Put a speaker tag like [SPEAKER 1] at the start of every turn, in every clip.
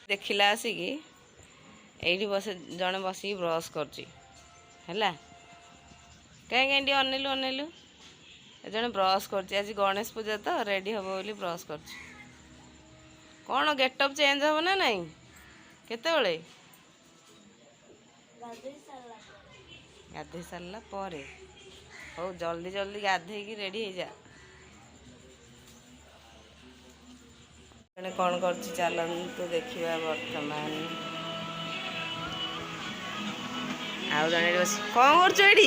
[SPEAKER 1] देखिला आसिकी एठी बस जड़े बसिकी ब्रश कर कहीं अनेलु अनेलु जड़े ब्रश कर गणेश पूजा तो रेडी हम बोली ब्रश कर कौन गेटअप चेंज हम ना नहीं केतेबेले गाधे सारा पर हो जल्दी जल्दी गाधे रेडी हो जा जड़े कौन कर चलतु देखा बर्तमान आउ जड़े बस कौन कर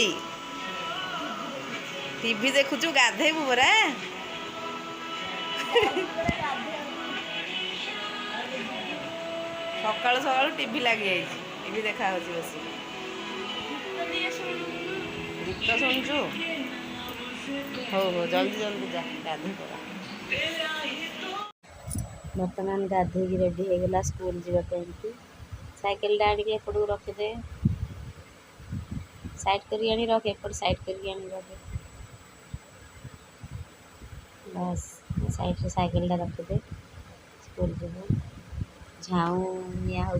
[SPEAKER 1] टीवी देखुचु गाधेबू परा सकाल सकाल टीवी लगी टीवी देखा बस गीत शुणुचु हो हो जल्दी जल्दी जा गाधे पड़ा बर्तमान गाधे रेडी हो गला स्कूल जावाई साइकेल आनिक एपटू रखिदे साइड करी आनी रख एपट साइड करी आनी रख बस साइड रे साइकेल रखिदे स्कूल जब झाऊ निया हो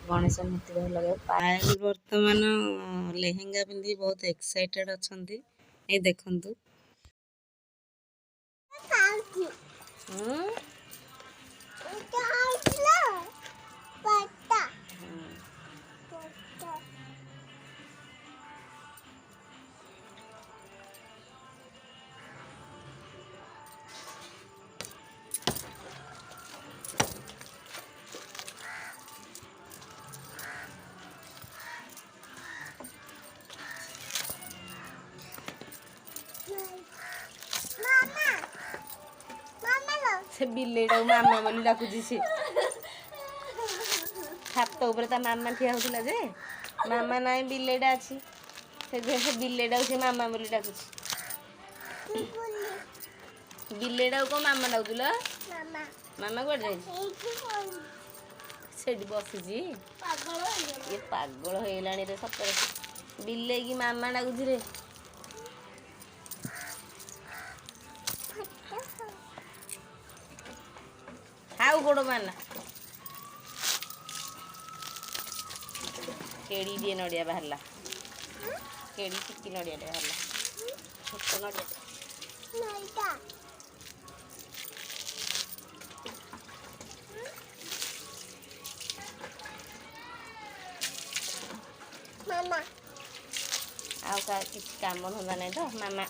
[SPEAKER 1] गणेश मूर्ति लगे पायल बर्तमान लेहेंगा पिंधि बहुत एक्साइटेड अच्छा ये देखु से बिलेटा मामा बोली डाकुची सी छात ऊपर ता मामा ठिया होतिला जे मामा नाई बिलेटा अछि से बिलेटा से मामा बोली डाकुची बिलेटा को मामा डाकुला मामा मामा कोड जाई सेडी बसी जी पागल होइलानी रे सतरे बिले की मामा डाकुची रे हाउ गोड़ माना केड़ी दिए नड़िया बाहरला केड़ी टिकी नड़िया बाहरला छोट नड़िया मामा आउ का किसी काम धंदा नहीं तो मामा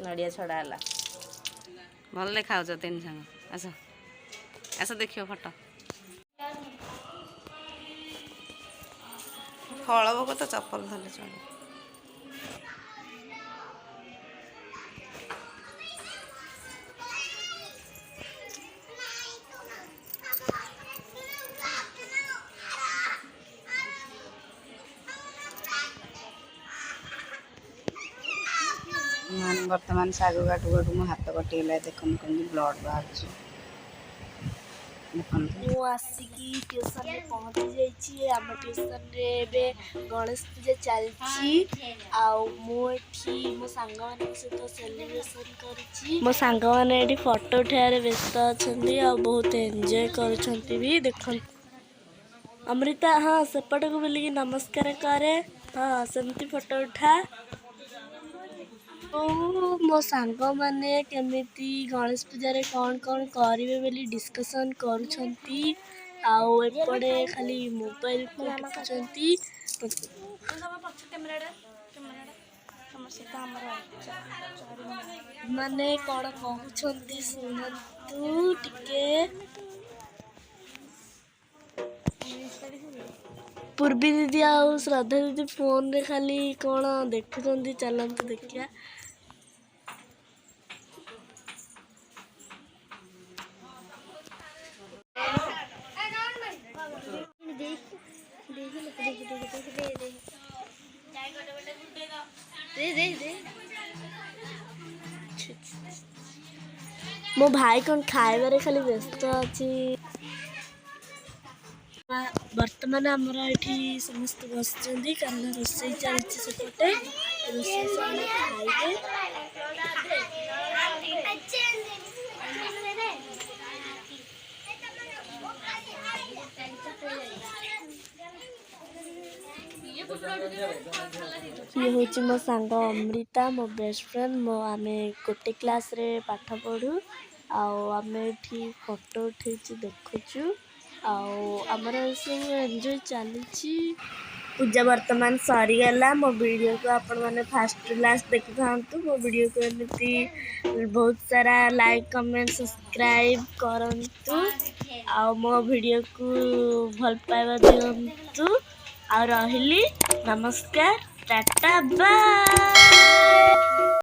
[SPEAKER 1] नड़िया छड़ा है भल देखा तीन सांग आस आस देखियो फोटो फल भोग तो चप्पल धरले चल बर्तमान शाग काटू काटू मो हाथ कटिगला देखो कमी ब्लड बाहर
[SPEAKER 2] आसिकी ट्यूशन में पहुंची जाइए आम ट्यूशन रे गणेश पूजा चलती मो सांग सहित सेलिब्रेशन करी मो सांग मैंने फोटो उठार व्यस्त अच्छा बहुत एंजॉय कर देख अमृता हाँ सेपट को बोलिकी नमस्कार करे हाँ सेमती फोटो उठा मो सांग माने केमिति गणेश पूजा कौन कौन करेंगे बोली डिस्कसन करुछंती एपटे खाली मोबाइल को टिपुछंती माने कौन कहउछंती सुनंतु टिके पूर्वी दीदी आउ श्रद्धा दीदी फोन रे खाली कौन देखुछंती चलंतु देखिया मो भाई कौन खाइबारे खाली व्यस्त अच्छी। वर्तमान आमर ये समस्त बस कारण रोषे चलती सेपटे रोषे खाइबे। ये हूँ मो सांग अमृता मो बेस्ट फ्रेंड मो आम गोटे क्लास रे पाठ पढ़ू आम फोटो उठे देखुचु आमर सब एंजॉय चली। पूजा वर्तमान सरीगला मो वीडियो को आपण मैंने फास्ट लास्ट देखु था मो वीडियो को एमती बहुत सारा लाइक कमेंट सब्सक्राइब करंतु आ मो वीडियो को भल पाइबा दिंतु आ रहिली नमस्कार टाटा बाय।